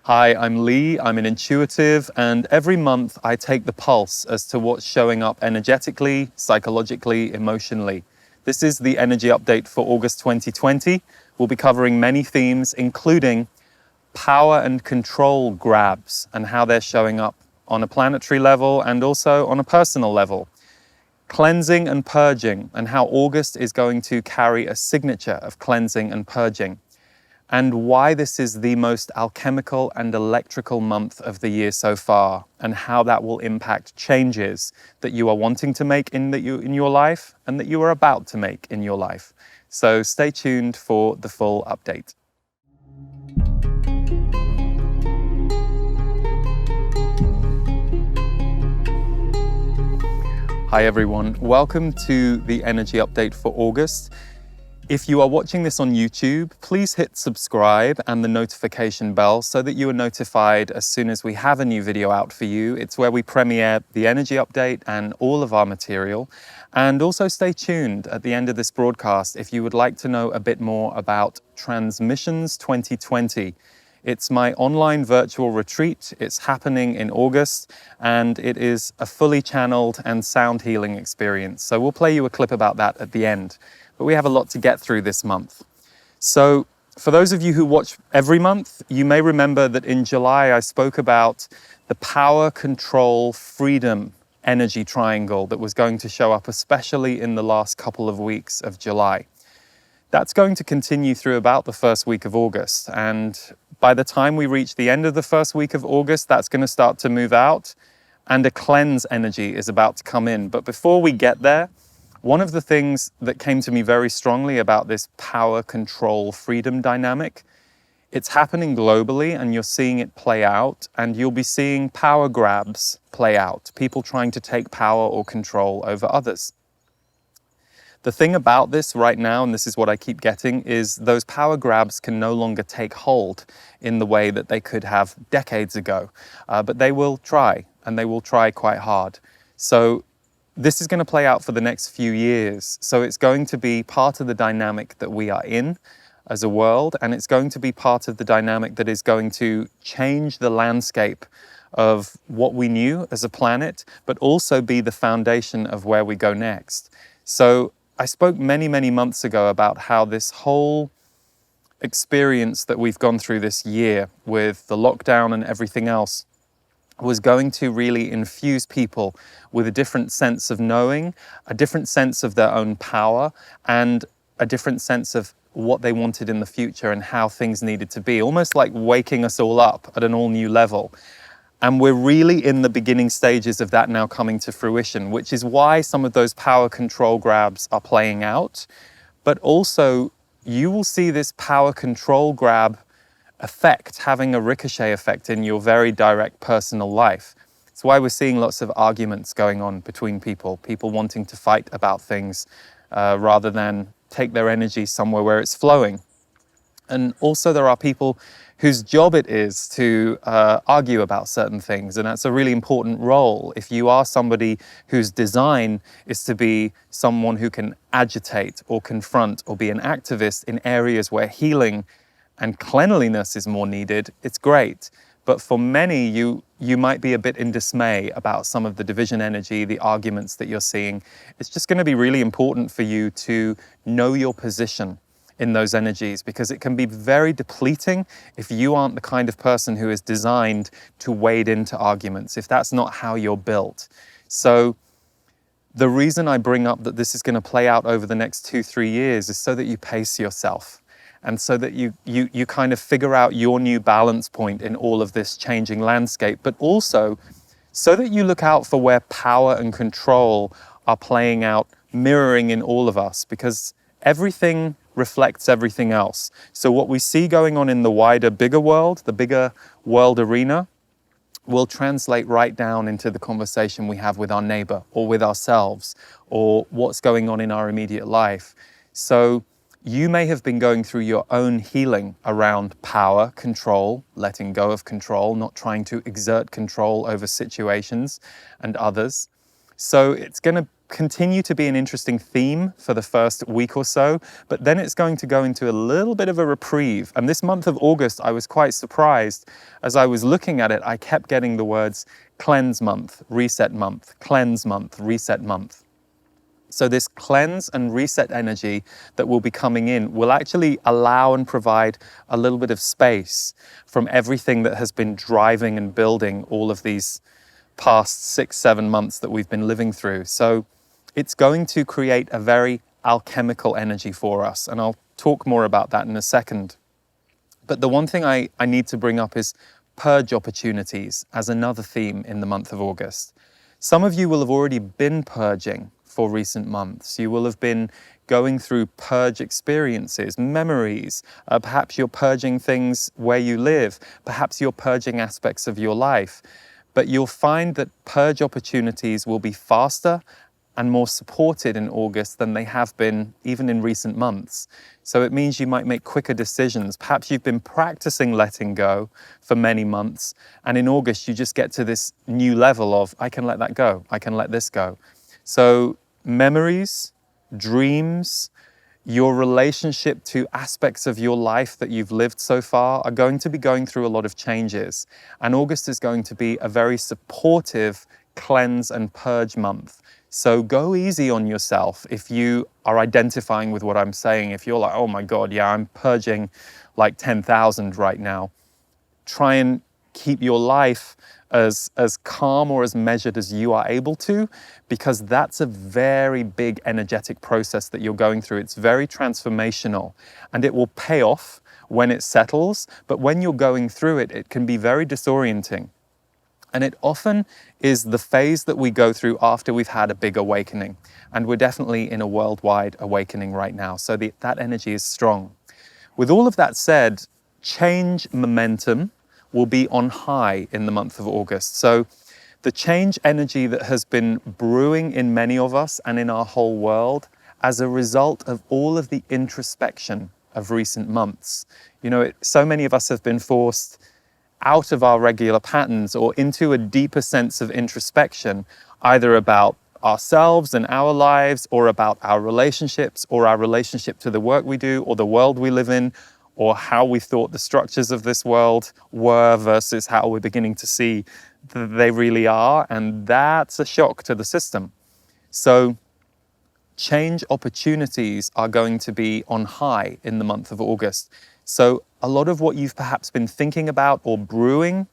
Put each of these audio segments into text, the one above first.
Hi, I'm Lee, I'm an intuitive, and every month I take the pulse as to what's showing up energetically, psychologically, emotionally. This is the energy update for August 2020. We'll be covering many themes, including power and control grabs and how they're showing up on a planetary level and also on a personal level. Cleansing and purging, and how August is going to carry a signature of cleansing and purging, and why this is the most alchemical and electrical month of the year so far, and how that will impact changes that you are wanting to make in your life and that you are about to make in your life. So stay tuned for the full update. Hi everyone, welcome to the energy update for August. If you are watching this on YouTube, please hit subscribe and the notification bell so that you are notified as soon as we have a new video out for you. It's where we premiere the energy update and all of our material. And also stay tuned at the end of this broadcast if you would like to know a bit more about Transmissions 2020. It's my online virtual retreat. It's happening in August, and it is a fully channeled and sound healing experience. So we'll play you a clip about that at the end. But we have a lot to get through this month. So for those of you who watch every month, you may remember that in July I spoke about the power, control, freedom energy triangle that was going to show up, especially in the last couple of weeks of July. That's going to continue through about the first week of August. And by the time we reach the end of the first week of August, that's going to start to move out and a cleanse energy is about to come in. But before we get there, one of the things that came to me very strongly about this power, control, freedom dynamic, it's happening globally and you're seeing it play out, and you'll be seeing power grabs play out, people trying to take power or control over others. The thing about this right now, and this is what I keep getting, is those power grabs can no longer take hold in the way that they could have decades ago, but they will try, and they will try quite hard. So this is going to play out for the next few years. So it's going to be part of the dynamic that we are in as a world, and it's going to be part of the dynamic that is going to change the landscape of what we knew as a planet, but also be the foundation of where we go next. So I spoke many months ago about how this whole experience that we've gone through this year with the lockdown and everything else was going to really infuse people with a different sense of knowing, a different sense of their own power, and a different sense of what they wanted in the future and how things needed to be, almost like waking us all up at an all new level. And we're really in the beginning stages of that now coming to fruition, which is why some of those power control grabs are playing out. But also, you will see this power control grab effect having a ricochet effect in your very direct personal life. It's why we're seeing lots of arguments going on between people wanting to fight about things rather than take their energy somewhere where it's flowing. And also there are people whose job it is to argue about certain things, and that's a really important role. If you are somebody whose design is to be someone who can agitate or confront or be an activist in areas where healing and cleanliness is more needed, it's great. But for many, you might be a bit in dismay about some of the division energy, the arguments that you're seeing. It's just going to be really important for you to know your position in those energies, because it can be very depleting if you aren't the kind of person who is designed to wade into arguments, if that's not how you're built. So the reason I bring up that this is going to play out over the next 2-3 years is so that you pace yourself, and so that you kind of figure out your new balance point in all of this changing landscape, but also so that you look out for where power and control are playing out, mirroring in all of us, because everything reflects everything else. So what we see going on in the wider, bigger world, the bigger world arena, will translate right down into the conversation we have with our neighbor or with ourselves, or what's going on in our immediate life. So you may have been going through your own healing around power, control, letting go of control, not trying to exert control over situations and others. So it's going to continue to be an interesting theme for the first week or so, but then it's going to go into a little bit of a reprieve. And this month of August, I was quite surprised. As I was looking at it, I kept getting the words cleanse month, reset month, cleanse month, reset month. So this cleanse and reset energy that will be coming in will actually allow and provide a little bit of space from everything that has been driving and building all of these past 6-7 months that we've been living through. So it's going to create a very alchemical energy for us, and I'll talk more about that in a second. But the one thing I need to bring up is purge opportunities as another theme in the month of August. Some of you will have already been purging for recent months. You will have been going through purge experiences, memories. Perhaps you're purging things where you live. Perhaps you're purging aspects of your life. But you'll find that purge opportunities will be faster and more supported in August than they have been even in recent months. So it means you might make quicker decisions. Perhaps you've been practicing letting go for many months, and in August you just get to this new level of, I can let that go, I can let this go. So memories, dreams, your relationship to aspects of your life that you've lived so far are going to be going through a lot of changes. And August is going to be a very supportive cleanse and purge month. So go easy on yourself if you are identifying with what I'm saying. If you're like, oh my God, yeah, I'm purging like 10,000 right now. Try and keep your life as calm or as measured as you are able to, because that's a very big energetic process that you're going through. It's very transformational and it will pay off when it settles. But when you're going through it, it can be very disorienting. And it often is the phase that we go through after we've had a big awakening. And we're definitely in a worldwide awakening right now. So that energy is strong. With all of that said, change momentum will be on high in the month of August. So the change energy that has been brewing in many of us and in our whole world as a result of all of the introspection of recent months. You know, so many of us have been forced out of our regular patterns or into a deeper sense of introspection, either about ourselves and our lives, or about our relationships, or our relationship to the work we do, or the world we live in, or how we thought the structures of this world were versus how we're beginning to see that they really are. And that's a shock to the system. So change opportunities are going to be on high in the month of August. So a lot of what you've perhaps been thinking about or brewing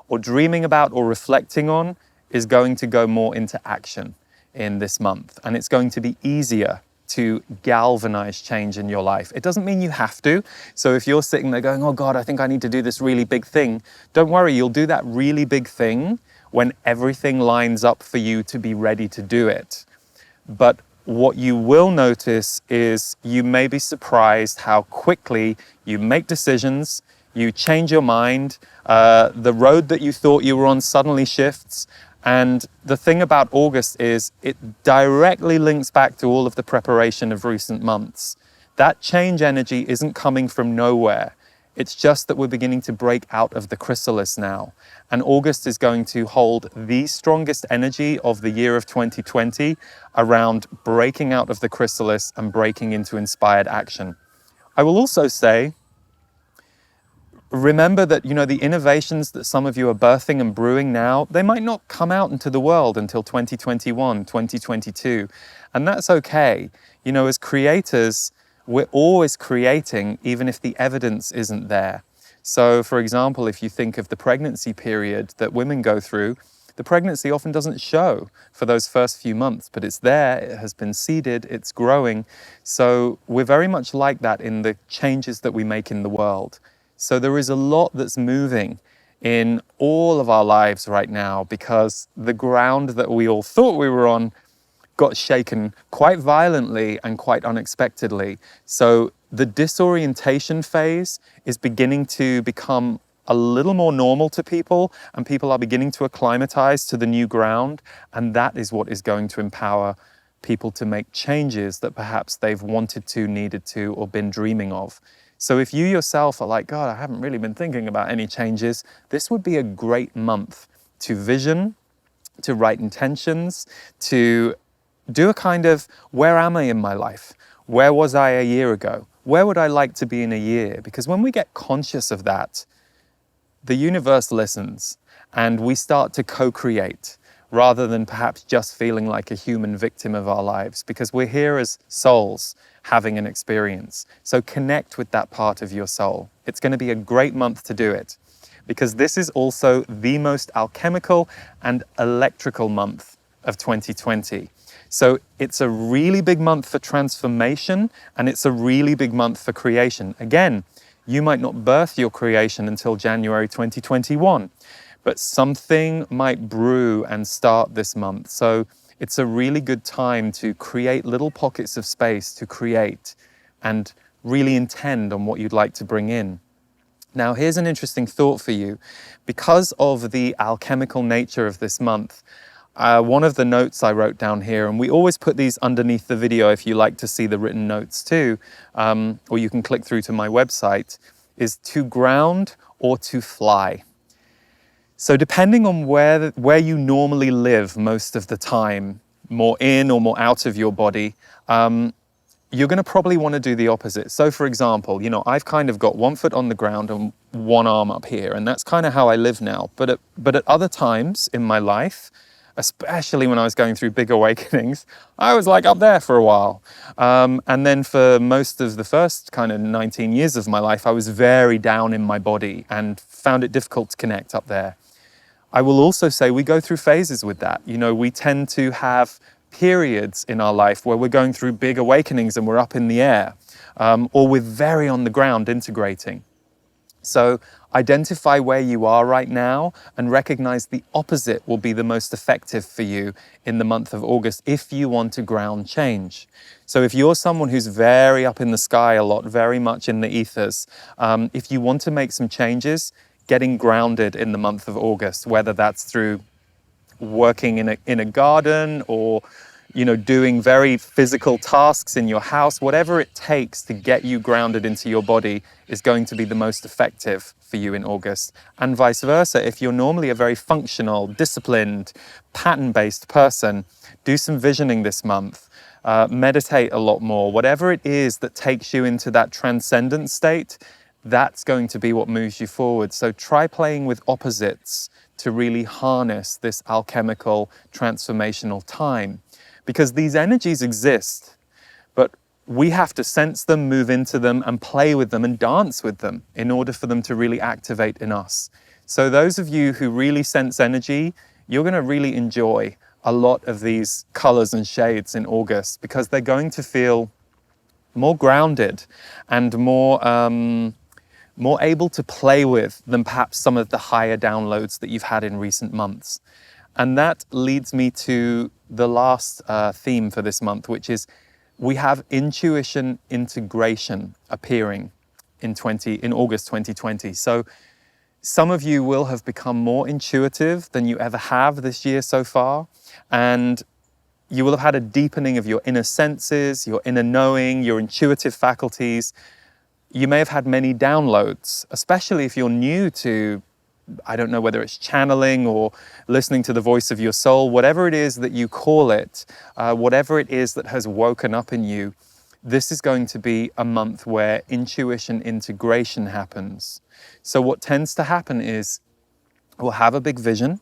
or dreaming about or reflecting on is going to go more into action in this month. And it's going to be easier to galvanize change in your life. It doesn't mean you have to. So if you're sitting there going, oh God, I think I need to do this really big thing, don't worry, you'll do that really big thing when everything lines up for you to be ready to do it. But what you will notice is you may be surprised how quickly you make decisions, you change your mind, the road that you thought you were on suddenly shifts. And the thing about August is it directly links back to all of the preparation of recent months. That change energy isn't coming from nowhere. It's just that we're beginning to break out of the chrysalis now. And August is going to hold the strongest energy of the year of 2020 around breaking out of the chrysalis and breaking into inspired action. I will also say, remember that, you know, the innovations that some of you are birthing and brewing now, they might not come out into the world until 2021, 2022. And that's okay. You know, as creators, we're always creating, even if the evidence isn't there. So, for example, if you think of the pregnancy period that women go through, the pregnancy often doesn't show for those first few months, but it's there, it has been seeded, it's growing. So we're very much like that in the changes that we make in the world. So there is a lot that's moving in all of our lives right now because the ground that we all thought we were on got shaken quite violently and quite unexpectedly. So the disorientation phase is beginning to become a little more normal to people, and people are beginning to acclimatize to the new ground. And that is what is going to empower people to make changes that perhaps they've wanted to, needed to, or been dreaming of. So if you yourself are like, God, I haven't really been thinking about any changes, this would be a great month to vision, to write intentions, to do a kind of, where am I in my life? Where was I a year ago? Where would I like to be in a year? Because when we get conscious of that, the universe listens and we start to co-create rather than perhaps just feeling like a human victim of our lives, because we're here as souls having an experience. So connect with that part of your soul. It's going to be a great month to do it, because this is also the most alchemical and electrical month of 2020. So it's a really big month for transformation, and it's a really big month for creation. Again, you might not birth your creation until January 2021, but something might brew and start this month. So it's a really good time to create little pockets of space to create and really intend on what you'd like to bring in. Now, here's an interesting thought for you. Because of the alchemical nature of this month, one of the notes I wrote down here, and we always put these underneath the video if you like to see the written notes too, or you can click through to my website, is to ground or to fly. So depending on where you normally live most of the time, more in or more out of your body, you're going to probably want to do the opposite. So for example, I've kind of got one foot on the ground and one arm up here, and that's kind of how I live now. But at other times in my life, especially when I was going through big awakenings, I was like up there for a while. And then for most of the first kind of 19 years of my life, I was very down in my body and found it difficult to connect up there. I will also say we go through phases with that. We tend to have periods in our life where we're going through big awakenings and we're up in the air, or we're very on the ground integrating. So identify where you are right now and recognize the opposite will be the most effective for you in the month of August if you want to ground change. So if you're someone who's very up in the sky a lot, very much in the ethers, if you want to make some changes, getting grounded in the month of August, whether that's through working in a garden or doing very physical tasks in your house, whatever it takes to get you grounded into your body is going to be the most effective for you in August. And vice versa, if you're normally a very functional, disciplined, pattern-based person, do some visioning this month. Meditate a lot more. Whatever it is that takes you into that transcendent state, that's going to be what moves you forward. So try playing with opposites to really harness this alchemical transformational time. Because these energies exist, but we have to sense them, move into them, and play with them and dance with them in order for them to really activate in us. So those of you who really sense energy, you're going to really enjoy a lot of these colors and shades in August, because they're going to feel more grounded and more able to play with than perhaps some of the higher downloads that you've had in recent months. And that leads me to the last theme for this month, which is we have intuition integration appearing in August 2020. So some of you will have become more intuitive than you ever have this year so far, and you will have had a deepening of your inner senses, your inner knowing, your intuitive faculties. You may have had many downloads, especially if you're new to, I don't know whether it's channeling or listening to the voice of your soul, whatever it is that you call it, whatever it is that has woken up in you, this is going to be a month where intuition integration happens. So what tends to happen is we'll have a big vision.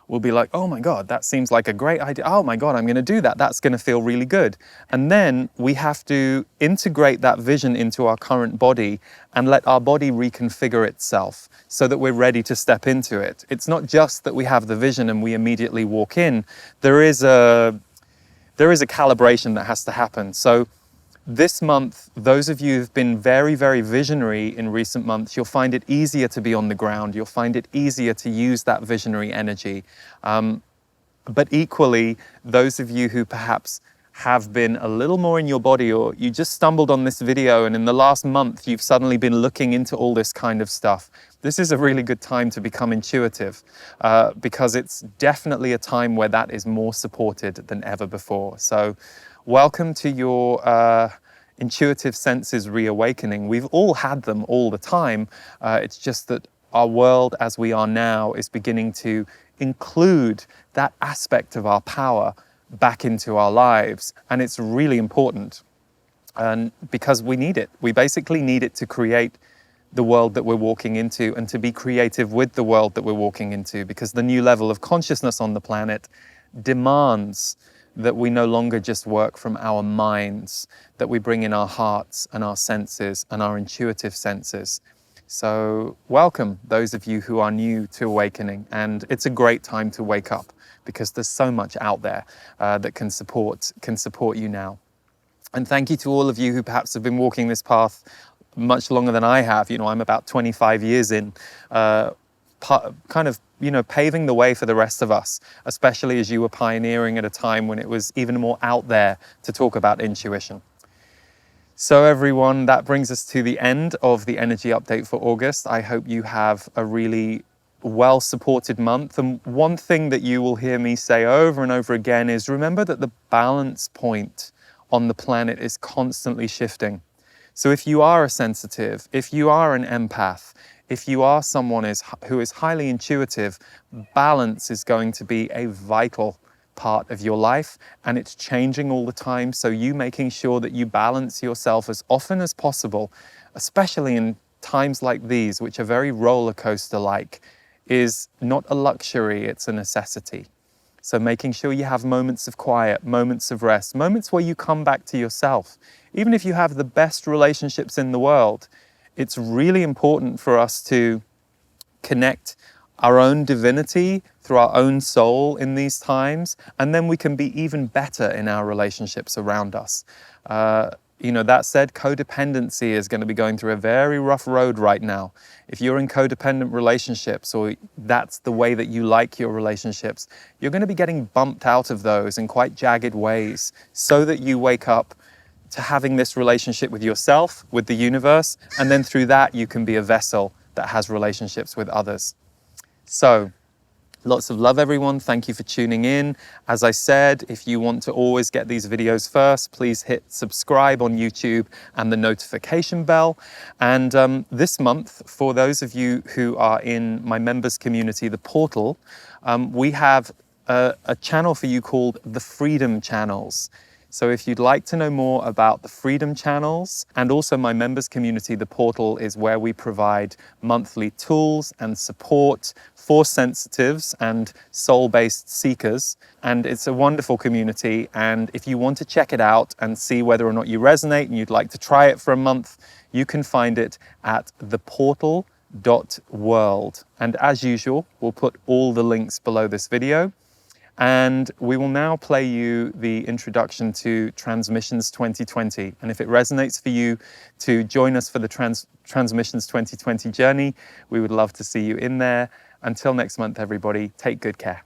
We'll be like, oh my God, that seems like a great idea. Oh my God, I'm going to do that. That's going to feel really good. And then we have to integrate that vision into our current body and let our body reconfigure itself so that we're ready to step into it. It's not just that we have the vision and we immediately walk in. There is a calibration that has to happen. So this month, those of you who've been very, very visionary in recent months, you'll find it easier to be on the ground. You'll find it easier to use that visionary energy. But equally, those of you who perhaps have been a little more in your body, or you just stumbled on this video and in the last month, you've suddenly been looking into all this kind of stuff. This is a really good time to become intuitive, because it's definitely a time where that is more supported than ever before. So welcome to your intuitive senses reawakening. We've all had them all the time. It's just that our world as we are now is beginning to include that aspect of our power back into our lives. And it's really important, and because we need it. We basically need it to create the world that we're walking into and to be creative with the world that we're walking into, because the new level of consciousness on the planet demands that we no longer just work from our minds, that we bring in our hearts and our senses and our intuitive senses. So welcome those of you who are new to awakening, and it's a great time to wake up because there's so much out there that can support you now. And thank you to all of you who perhaps have been walking this path much longer than I have. You know, I'm about 25 years in, kind of, paving the way for the rest of us, especially as you were pioneering at a time when it was even more out there to talk about intuition. So everyone, that brings us to the end of the energy update for August. I hope you have a really well-supported month. And one thing that you will hear me say over and over again is remember that the balance point on the planet is constantly shifting. So if you are a sensitive, if you are an empath, if you are someone who is highly intuitive, balance is going to be a vital part of your life, and it's changing all the time. So you making sure that you balance yourself as often as possible, especially in times like these, which are very roller coaster-like, is not a luxury, it's a necessity. So making sure you have moments of quiet, moments of rest, moments where you come back to yourself. Even if you have the best relationships in the world, it's really important for us to connect our own divinity through our own soul in these times, and then we can be even better in our relationships around us. That said, codependency is going to be going through a very rough road right now. If you're in codependent relationships, or that's the way that you like your relationships, you're going to be getting bumped out of those in quite jagged ways, so that you wake up to having this relationship with yourself, with the universe, and then through that you can be a vessel that has relationships with others. So, lots of love, everyone. Thank you for tuning in. As I said, if you want to always get these videos first, please hit subscribe on YouTube and the notification bell. And this month, for those of you who are in my members community, the portal, we have a channel for you called the Freedom Channels. So if you'd like to know more about the Freedom Channels and also my members community, the portal is where we provide monthly tools and support for sensitives and soul-based seekers. And it's a wonderful community. And if you want to check it out and see whether or not you resonate and you'd like to try it for a month, you can find it at theportal.world. And as usual, we'll put all the links below this video. And we will now play you the introduction to Transmissions 2020. And if it resonates for you to join us for the Transmissions 2020 journey, we would love to see you in there. Until next month, everybody, take good care.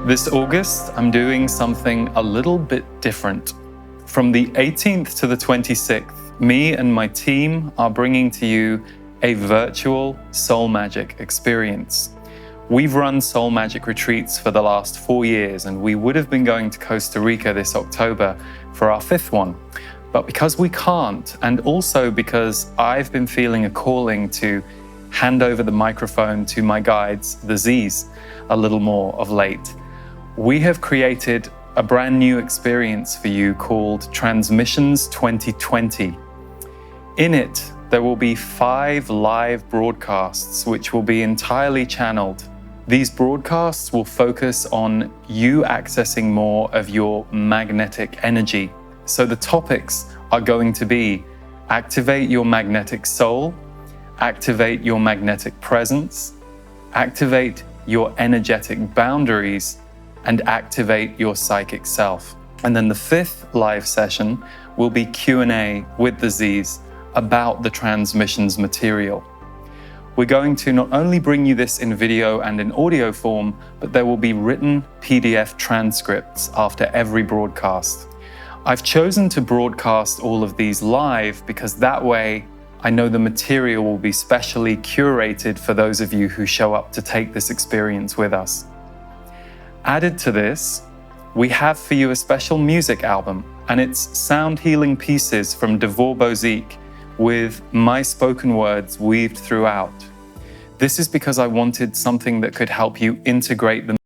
This August, I'm doing something a little bit different. From the 18th to the 26th, me and my team are bringing to you a virtual Soul Magic experience. We've run Soul Magic retreats for the last 4 years, and we would have been going to Costa Rica this October for our 5th one. But because we can't, and also because I've been feeling a calling to hand over the microphone to my guides, the Z's, a little more of late, we have created a brand new experience for you called Transmissions 2020. In it, there will be 5 live broadcasts which will be entirely channeled. These broadcasts will focus on you accessing more of your magnetic energy. So the topics are going to be activate your magnetic soul, activate your magnetic presence, activate your energetic boundaries, and activate your psychic self. And then the 5th live session will be Q&A with the Z's about the transmissions material. We're going to not only bring you this in video and in audio form, but there will be written PDF transcripts after every broadcast. I've chosen to broadcast all of these live because that way I know the material will be specially curated for those of you who show up to take this experience with us. Added to this, we have for you a special music album, and it's sound healing pieces from Devor Bozique with my spoken words weaved throughout. This is because I wanted something that could help you integrate the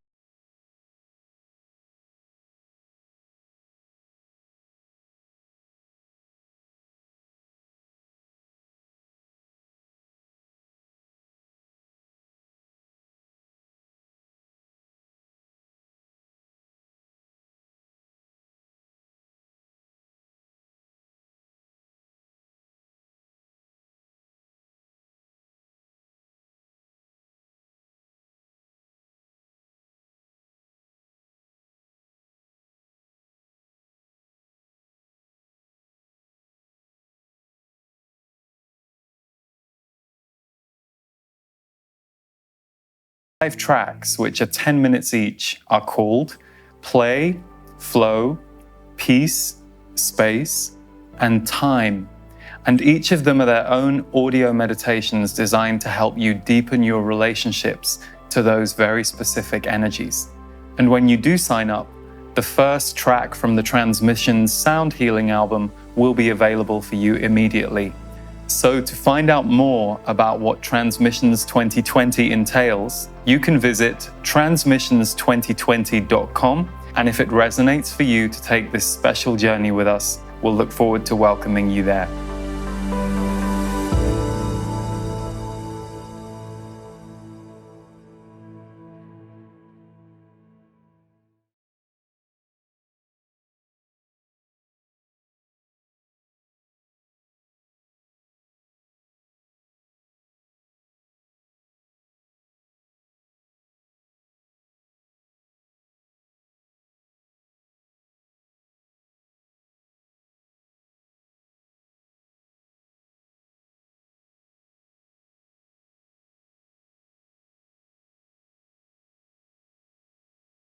five tracks, which are 10 minutes each, are called Play, Flow, Peace, Space, and Time. And each of them are their own audio meditations designed to help you deepen your relationships to those very specific energies. And when you do sign up, the first track from the Transmissions Sound Healing album will be available for you immediately. So to find out more about what Transmissions 2020 entails, you can visit transmissions2020.com, and if it resonates for you to take this special journey with us, we'll look forward to welcoming you there.